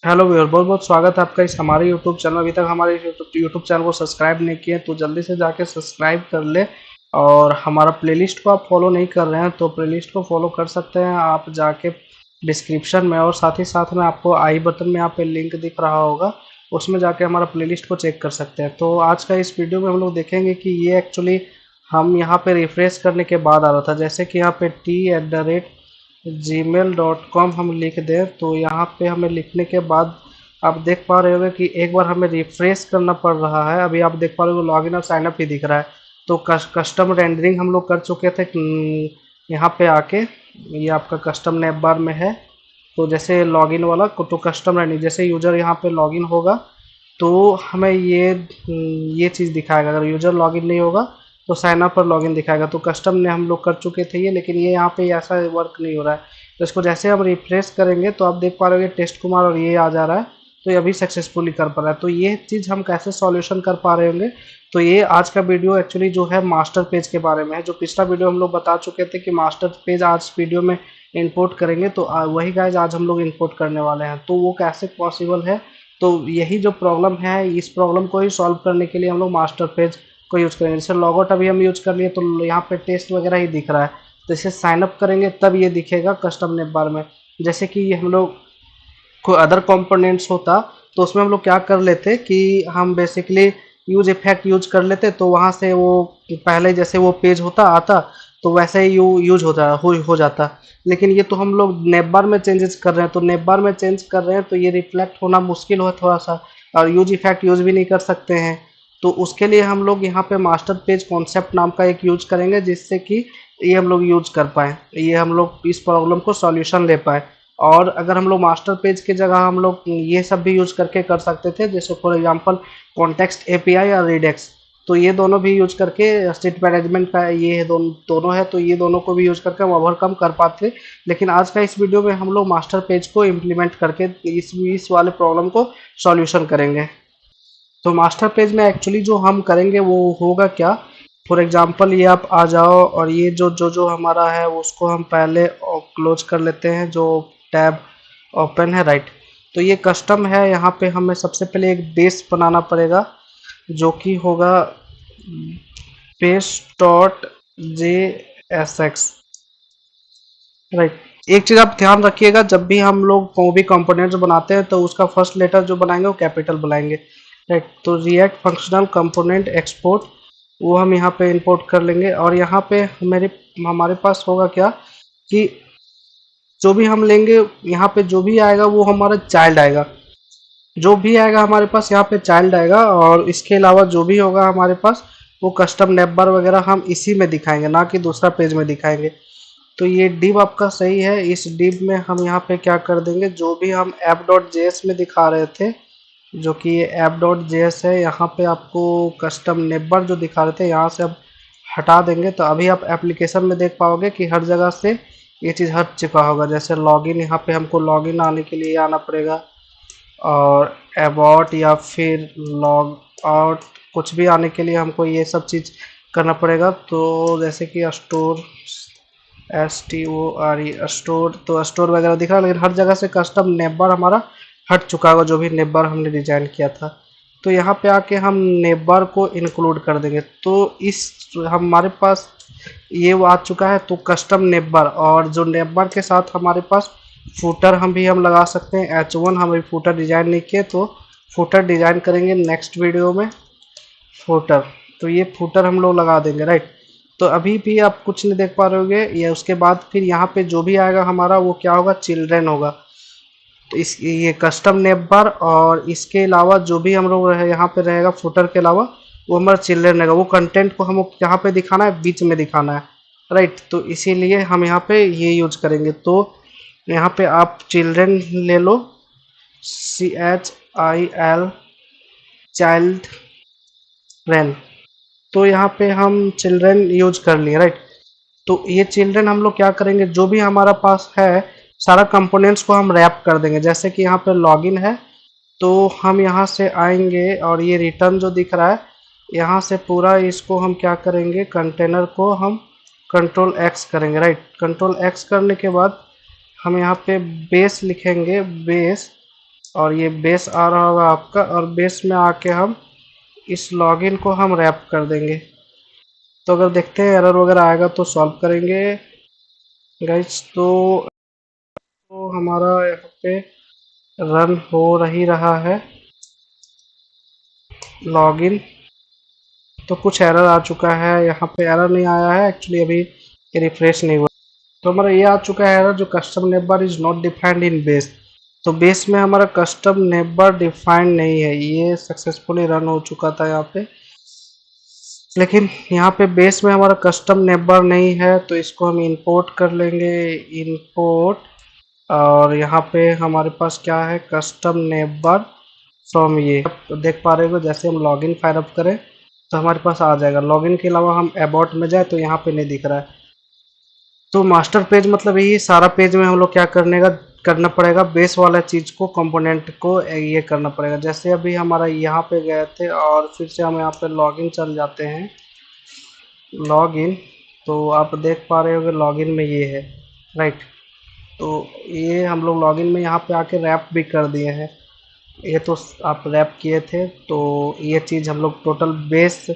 Hello viewer, बहुत बहुत स्वागत है आपका इस हमारे यूट्यूब चैनल। अभी तक हमारे यूट्यूब चैनल को सब्सक्राइब नहीं किए तो जल्दी से जाके सब्सक्राइब कर ले। और हमारा प्लेलिस्ट को आप फॉलो नहीं कर रहे हैं तो प्लेलिस्ट को फॉलो कर सकते हैं आप जाके डिस्क्रिप्शन में, और साथ ही साथ में आपको आई बटन में यहाँ पे लिंक दिख रहा होगा, उसमें जाके हमारा प्लेलिस्ट को चेक कर सकते हैं। तो आज का इस वीडियो में हम लोग देखेंगे कि ये एक्चुअली हम यहाँ पे रिफ्रेश करने के बाद आ रहा था, जैसे कि यहाँ पे t@gmail.com हम लिख दें तो यहाँ पे हमें लिखने के बाद आप देख पा रहे होंगे कि एक बार हमें रिफ्रेश करना पड़ रहा है। अभी आप देख पा रहे हो लॉगिन और साइनअप ही दिख रहा है। तो कस्टम रेंडरिंग हम लोग कर चुके थे यहाँ पे आके। ये आपका कस्टम नेप बार में है। तो जैसे लॉगिन वाला को तो कस्टम रेंडरिंग, जैसे यूज़र यहाँ पे लॉगिन होगा तो हमें ये चीज़ दिखाएगा। अगर यूज़र लॉगिन नहीं होगा तो साइन अप पर लॉगिन दिखाएगा। तो कस्टम ने हम लोग कर चुके थे ये, लेकिन ये यहाँ पे ऐसा वर्क नहीं हो रहा है। तो इसको जैसे हम रिफ्रेश करेंगे तो आप देख पा रहे हो टेस्ट कुमार और ये आ जा रहा है। तो ये अभी सक्सेसफुली कर पा रहा है। तो ये चीज़ हम कैसे सॉल्यूशन कर पा रहे होंगे, तो ये आज का वीडियो एक्चुअली जो है मास्टर पेज के बारे में है। जो पिछला वीडियो हम लोग बता चुके थे कि मास्टर पेज आज वीडियो में इंपोर्ट करेंगे, तो वही गाइज आज हम लोग इंपोर्ट करने वाले हैं। तो वो कैसे पॉसिबल है, तो यही जो प्रॉब्लम है इस प्रॉब्लम को ही सॉल्व करने के लिए हम लोग मास्टर पेज को यूज़ करेंगे। जैसे लॉगआउट अभी हम यूज़ कर लिए तो यहाँ पे टेस्ट वगैरह ही दिख रहा है। तो इसे साइन अप करेंगे तब ये दिखेगा कस्टम नेम बार में। जैसे कि ये हम लोग कोई अदर कंपोनेंट्स होता तो उसमें हम लोग क्या कर लेते कि हम बेसिकली यूज इफेक्ट यूज कर लेते, तो वहाँ से वो पहले जैसे वो पेज होता आता तो वैसे ही यूज हो जाता। लेकिन ये तो हम लोग नेम बार में चेंजेस कर रहे हैं, तो नेम बार में चेंज कर रहे हैं तो ये रिफ्लेक्ट होना मुश्किल हो थोड़ा सा, और यूज इफेक्ट यूज भी नहीं कर सकते हैं। तो उसके लिए हम लोग यहाँ पे मास्टर पेज कॉन्सेप्ट नाम का एक यूज करेंगे, जिससे कि ये हम लोग यूज कर पाए, ये हम लोग इस प्रॉब्लम को सॉल्यूशन ले पाए। और अगर हम लोग मास्टर पेज की जगह हम लोग ये सब भी यूज करके कर सकते थे, जैसे फॉर एग्जांपल कॉन्टेक्स्ट एपीआई और रिडेक्स। तो ये दोनों भी यूज करके स्टेट मैनेजमेंट का ये दोनों है, तो ये दोनों को भी यूज करके हम ओवरकम कर पाते। लेकिन आज का इस वीडियो में हम लोग मास्टर पेज को इम्प्लीमेंट करके इस वाले प्रॉब्लम को सॉल्यूशन करेंगे। तो मास्टर पेज में एक्चुअली जो हम करेंगे वो होगा क्या, फॉर एग्जांपल ये आप आ जाओ और ये जो हमारा है उसको हम पहले क्लोज कर लेते हैं, जो टैब ओपन है, राइट। तो ये कस्टम है, यहाँ पे हमें सबसे पहले एक बेस बनाना पड़ेगा जो कि होगा base dot J S x, right. एक चीज़ आप ध्यान रखिएगा, जब भी हम लोग कोई भी कंपोनेंट्स बनाते हैं तो उसका फर्स्ट लेटर जो बनाएंगे वो कैपिटल बनाएंगे, राइट। तो रिएक्ट फंक्शनल कंपोनेंट एक्सपोर्ट वो हम यहाँ पे इंपोर्ट कर लेंगे। और यहाँ पे हमारे पास होगा क्या कि जो भी हम लेंगे यहाँ पे जो भी आएगा वो हमारा चाइल्ड आएगा। जो भी आएगा हमारे पास यहाँ पे चाइल्ड आएगा, और इसके अलावा जो भी होगा हमारे पास वो कस्टम नेम बार वगैरह हम इसी में दिखाएंगे, ना कि दूसरा पेज में दिखाएंगे। तो ये डिव आपका सही है। इस डिव में हम यहाँ पे क्या कर देंगे, जो भी हम ऐप डॉट जेएस में दिखा रहे थे, जो कि ये ऐप डॉट जेएस है, यहाँ पे आपको कस्टम नेबर जो दिखा रहे थे यहाँ से अब हटा देंगे। तो अभी आप एप्लीकेशन में देख पाओगे कि हर जगह से ये चीज़ हट चुका होगा। जैसे लॉगिन, यहाँ पे हमको लॉगिन आने के लिए आना पड़ेगा, और अबाउट या फिर लॉग आउट कुछ भी आने के लिए हमको ये सब चीज़ करना पड़ेगा। तो जैसे कि स्टोर, STORE स्टोर, तो स्टोर वगैरह दिख रहा है, लेकिन हर जगह से कस्टम नेबर हमारा हट चुका होगा, जो भी नेबर हमने डिजाइन किया था। तो यहाँ पे आके हम नेबर को इंक्लूड कर देंगे। तो इस हमारे पास ये आ चुका है, तो कस्टम नेबर, और जो नेबर के साथ हमारे पास फूटर हम लगा सकते हैं। H1 हम अभी फूटर डिजाइन नहीं किए, तो फूटर डिजाइन करेंगे नेक्स्ट वीडियो में फूटर। तो ये फूटर हम लोग लगा देंगे, राइट। तो अभी भी आप कुछ नहीं देख पा रहे होंगे, या उसके बाद फिर यहाँ पे जो भी आएगा हमारा वो क्या होगा, चिल्ड्रेन होगा। तो इस ये कस्टम नेम बार, और इसके अलावा जो भी हम लोग यहाँ पे रहेगा फुटर के अलावा वो हमारा चिल्ड्रेन रहेगा। वो कंटेंट को हम यहाँ पे दिखाना है, बीच में दिखाना है, राइट। तो इसीलिए हम यहाँ पे ये यूज करेंगे। तो यहाँ पे आप चिल्ड्रेन ले लो, CHIL चाइल्ड रेन। तो यहाँ पे हम चिल्ड्रेन यूज कर लिए, राइट। तो ये चिल्ड्रेन हम लोग क्या करेंगे, जो भी हमारा पास है सारा कंपोनेंट्स को हम रैप कर देंगे। जैसे कि यहाँ पे लॉगिन है, तो हम यहाँ से आएंगे और ये रिटर्न जो दिख रहा है यहाँ से पूरा इसको हम क्या करेंगे, कंटेनर को हम कंट्रोल एक्स करेंगे, राइट। कंट्रोल एक्स करने के बाद हम यहाँ पे बेस लिखेंगे, बेस और ये बेस आ रहा होगा आपका, और बेस में आके हम इस लॉगिन को हम रैप कर देंगे। तो अगर देखते हैं एरर वगैरह आएगा तो सॉल्व करेंगे गाइस। तो हमारा यहाँ पे रन हो रही रहा है लॉगिन। तो कुछ एरर आ चुका है, यहाँ पे एरर नहीं आया है एक्चुअली, अभी रिफ्रेश नहीं हुआ। तो हमारा ये आ चुका है एरर, जो custom neighbour is not defined in base. तो बेस में हमारा कस्टम नेबर डिफाइंड नहीं है, ये सक्सेसफुली रन हो चुका था यहाँ पे। लेकिन यहाँ पे बेस में हमारा कस्टम नेबर नहीं है, तो इसको हम इंपोर्ट कर लेंगे, इंपोर्ट। और यहाँ पे हमारे पास क्या है, कस्टम नेबर फ्रॉम। ये आप देख पा रहे हो, जैसे हम लॉगिन फायर अप करें तो हमारे पास आ जाएगा। लॉगिन के अलावा हम अबाउट में जाए तो यहाँ पे नहीं दिख रहा है। तो मास्टर पेज मतलब यही सारा पेज में हम लोग क्या करना पड़ेगा, बेस वाला चीज को, कंपोनेंट को ये करना पड़ेगा। जैसे अभी हमारा यहाँ पे गए थे और फिर से हम यहाँ पे लॉगिन चल जाते हैं, लॉगिन। तो आप देख पा रहे होंगे लॉगिन में ये है, राइट। तो ये हम लोग लॉगिन में यहाँ पे आके रैप भी कर दिए हैं। ये तो आप रैप किए थे, तो ये चीज़ हम लोग टोटल बेस,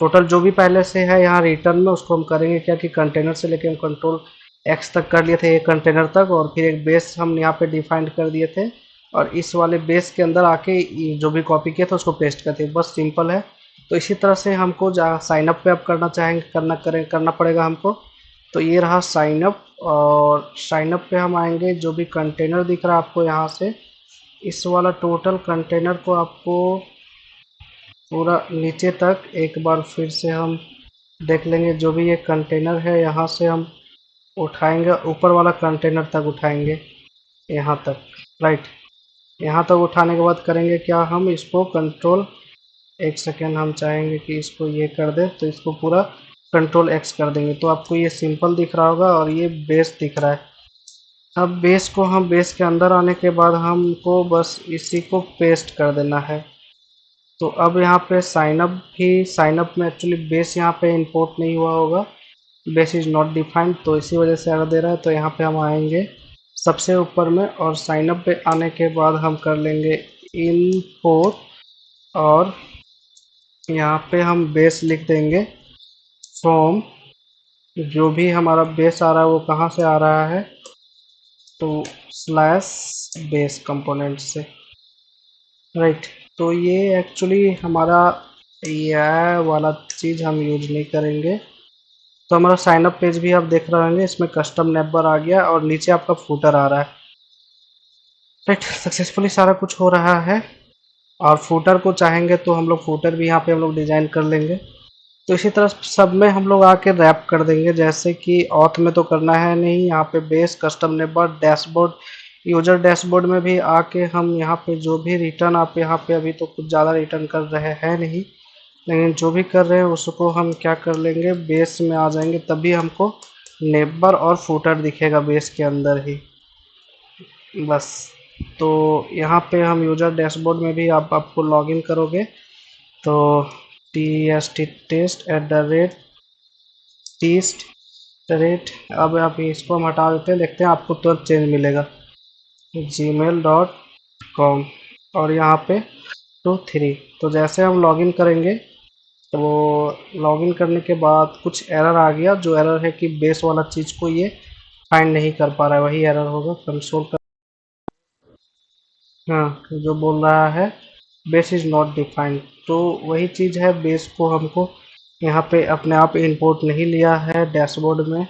टोटल जो भी पहले से है यहाँ रिटर्न में, उसको हम करेंगे क्या कि कंटेनर से लेके हम कंट्रोल एक्स तक कर लिए थे, एक कंटेनर तक, और फिर एक बेस हम यहाँ पे डिफाइंड कर दिए थे, और इस वाले बेस के अंदर आके जो भी कॉपी किया था उसको पेस्ट करते हैं, बस सिंपल है। तो इसी तरह से हमको साइन अप पे आप करना चाहेंगे, करना पड़ेगा हमको। तो ये रहा साइन अप, और साइन अप पे हम आएंगे, जो भी कंटेनर दिख रहा है आपको यहाँ से, इस वाला टोटल कंटेनर को आपको पूरा नीचे तक एक बार फिर से हम देख लेंगे। जो भी ये कंटेनर है यहाँ से हम उठाएंगे, ऊपर वाला कंटेनर तक उठाएंगे, यहाँ तक, राइट। यहाँ तक उठाने के बाद करेंगे क्या, हम इसको कंट्रोल, एक सेकेंड, हम चाहेंगे कि इसको ये कर दे, तो इसको पूरा कंट्रोल एक्स कर देंगे। तो आपको ये सिंपल दिख रहा होगा और ये बेस दिख रहा है। अब बेस को, हम बेस के अंदर आने के बाद हमको बस इसी को पेस्ट कर देना है। तो अब यहाँ पे साइन अप भी, साइन अप में एक्चुअली बेस यहाँ पे इंपोर्ट नहीं हुआ होगा, बेस इज नॉट डिफाइंड, तो इसी वजह से एरर दे रहा है। तो यहाँ पे हम आएंगे सबसे ऊपर में, और साइन अप पे आने के बाद हम कर लेंगे इंपोर्ट, और यहाँ पे हम बेस लिख देंगे फ्रॉम। जो भी हमारा बेस आ रहा है वो कहाँ से आ रहा है, तो स्लैश बेस कंपोनेंट से, राइट। तो ये एक्चुअली हमारा यह वाला चीज़ हम यूज नहीं करेंगे। तो हमारा साइन अप पेज भी आप देख रहे होंगे, इसमें कस्टम नेबर आ गया और नीचे आपका फूटर आ रहा है, राइट। सक्सेसफुली सारा कुछ हो रहा है। और फूटर को चाहेंगे तो हम लोग फूटर भी यहाँ पे हम लोग डिजाइन कर लेंगे। तो इसी तरह सब में हम लोग आके रैप कर देंगे, जैसे कि ऑथ में तो करना है नहीं, यहाँ पे base, custom neighbour, dashboard, user dashboard में भी आके हम यहाँ पे जो भी रिटर्न, आप यहाँ पे अभी तो कुछ ज़्यादा रिटर्न कर रहे हैं नहीं, लेकिन जो भी कर रहे हैं उसको हम क्या कर लेंगे, बेस में आ जाएंगे, तभी हमको नेबर और फूटर दिखेगा बेस के अंदर ही, बस। तो यहाँ पे हम यूजर डैशबोर्ड में भी आपको लॉगिन करोगे तो TST test at the rate test rate, अब आप इसको हम हटा देते हैं, देखते हैं आपको तुरंत चेंज मिलेगा, gmail.com, और यहाँ पे 23। तो जैसे हम लॉगिन करेंगे तो लॉगिन करने के बाद कुछ एरर आ गया, जो एरर है कि बेस वाला चीज़ को ये फाइंड नहीं कर पा रहा है, वही एरर होगा। कंसोल का, हाँ, जो बोल रहा है बेस इज नॉट डिफाइंड, तो वही चीज़ है, बेस को हमको यहाँ पे अपने आप इंपोर्ट नहीं लिया है डैशबोर्ड में।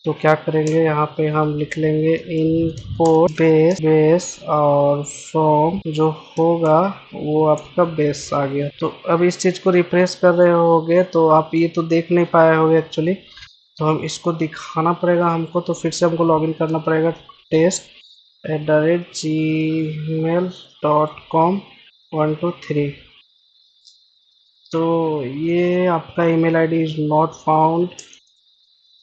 तो क्या करेंगे, यहाँ पे हम लिख लेंगे इंपोर्ट बेस और फ्रॉम, जो होगा वो आपका बेस आ गया। तो अब इस चीज़ को रिफ्रेश कर रहे होगे तो आप ये तो देख नहीं पाए होगे एक्चुअली, तो हम इसको दिखाना पड़ेगा हमको। तो फिर से हमको लॉगिन करना पड़ेगा, test@gmail.com 123। तो ये आपका email ID is not found,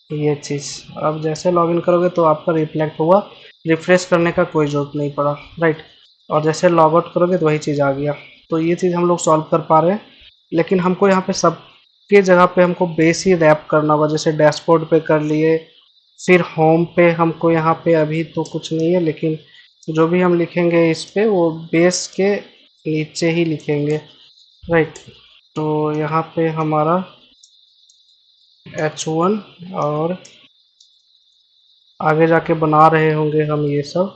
ये चीज़। अब जैसे लॉगिन करोगे तो आपका रिफ्लेक्ट हुआ, रिफ्रेश करने का कोई ज़रूरत नहीं पड़ा, राइट। और जैसे लॉग आउट करोगे तो वही चीज़ आ गया। तो ये चीज़ हम लोग सॉल्व कर पा रहे हैं, लेकिन हमको यहाँ पे सबके जगह पे हमको बेस ही रैप करना होगा। जैसे डैशबोर्ड पे कर लिए, फिर होम पे हमको यहाँ पे अभी तो कुछ नहीं है, लेकिन जो भी हम लिखेंगे इस पे वो बेस के नीचे ही लिखेंगे, राइट। तो यहाँ पे हमारा H1 और आगे जाके बना रहे होंगे हम ये सब।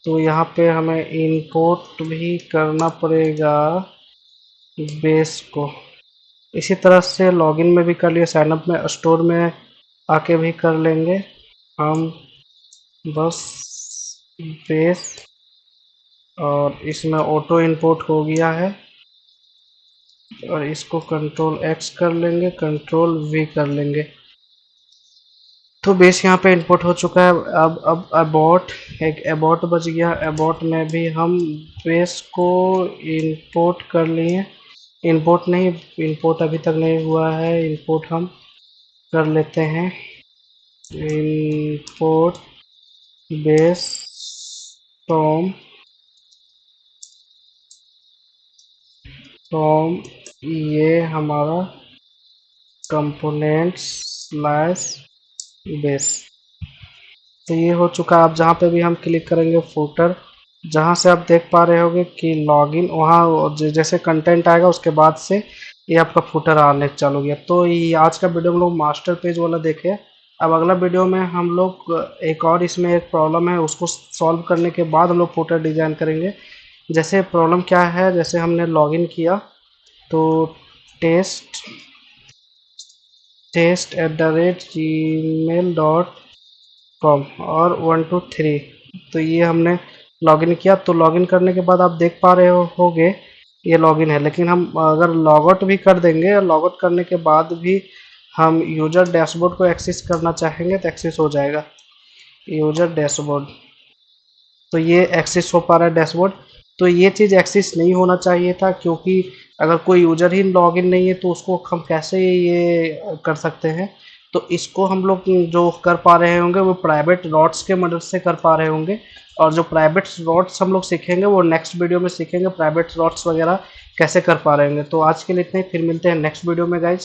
तो यहाँ पे हमें इंपोर्ट भी करना पड़ेगा बेस को। इसी तरह से लॉगिन में भी कर लिए, साइनअप में, स्टोर में आके भी कर लेंगे हम। बस बेस, और इसमें ऑटो इंपोर्ट हो गया है, और इसको कंट्रोल एक्स कर लेंगे, कंट्रोल वी कर लेंगे। तो बेस यहाँ पे इंपोर्ट हो चुका है। अब अबॉट, एक अबॉट बच गया, अबॉट में भी हम बेस को इंपोर्ट कर लिए। इंपोर्ट नहीं, इंपोर्ट अभी तक नहीं हुआ है, इंपोर्ट हम कर लेते हैं। इंपोर्ट बेस फ्रॉम ये हमारा कंपोनेंट्स स्लैश बेस। तो ये हो चुका है। अब जहाँ पे भी हम क्लिक करेंगे फुटर, जहाँ से आप देख पा रहे होंगे कि लॉगिन, वहाँ जैसे कंटेंट आएगा उसके बाद से ये आपका फुटर आने चालू गया। तो ये आज का वीडियो हम लोग मास्टर पेज वाला देखे। अब अगला वीडियो में हम लोग एक और, इसमें एक प्रॉब्लम है उसको सॉल्व करने के बाद हम लोग फुटर डिजाइन करेंगे। जैसे प्रॉब्लम क्या है, जैसे हमने लॉगिन किया तो टेस्ट @gmail.com और 123, तो ये हमने लॉगिन किया। तो लॉगिन करने के बाद आप देख पा रहे होगे ये लॉगिन है। लेकिन हम अगर लॉगआउट भी कर देंगे, लॉगआउट करने के बाद भी हम यूजर डैशबोर्ड को एक्सेस करना चाहेंगे तो एक्सेस हो जाएगा। यूजर डैशबोर्ड, तो ये एक्सेस हो पा रहा है डैशबोर्ड। तो ये चीज़ एक्सेस नहीं होना चाहिए था, क्योंकि अगर कोई यूजर ही लॉगिन नहीं है तो उसको हम कैसे ये कर सकते हैं। तो इसको हम लोग जो कर पा रहे होंगे वो प्राइवेट रॉड्स के मदद से कर पा रहे होंगे। और जो प्राइवेट रॉड्स हम लोग सीखेंगे वो नेक्स्ट वीडियो में सीखेंगे, प्राइवेट रॉड्स वगैरह कैसे कर पा रहे होंगे। तो आज के लिए इतना ही, फिर मिलते हैं नेक्स्ट वीडियो में गाइज।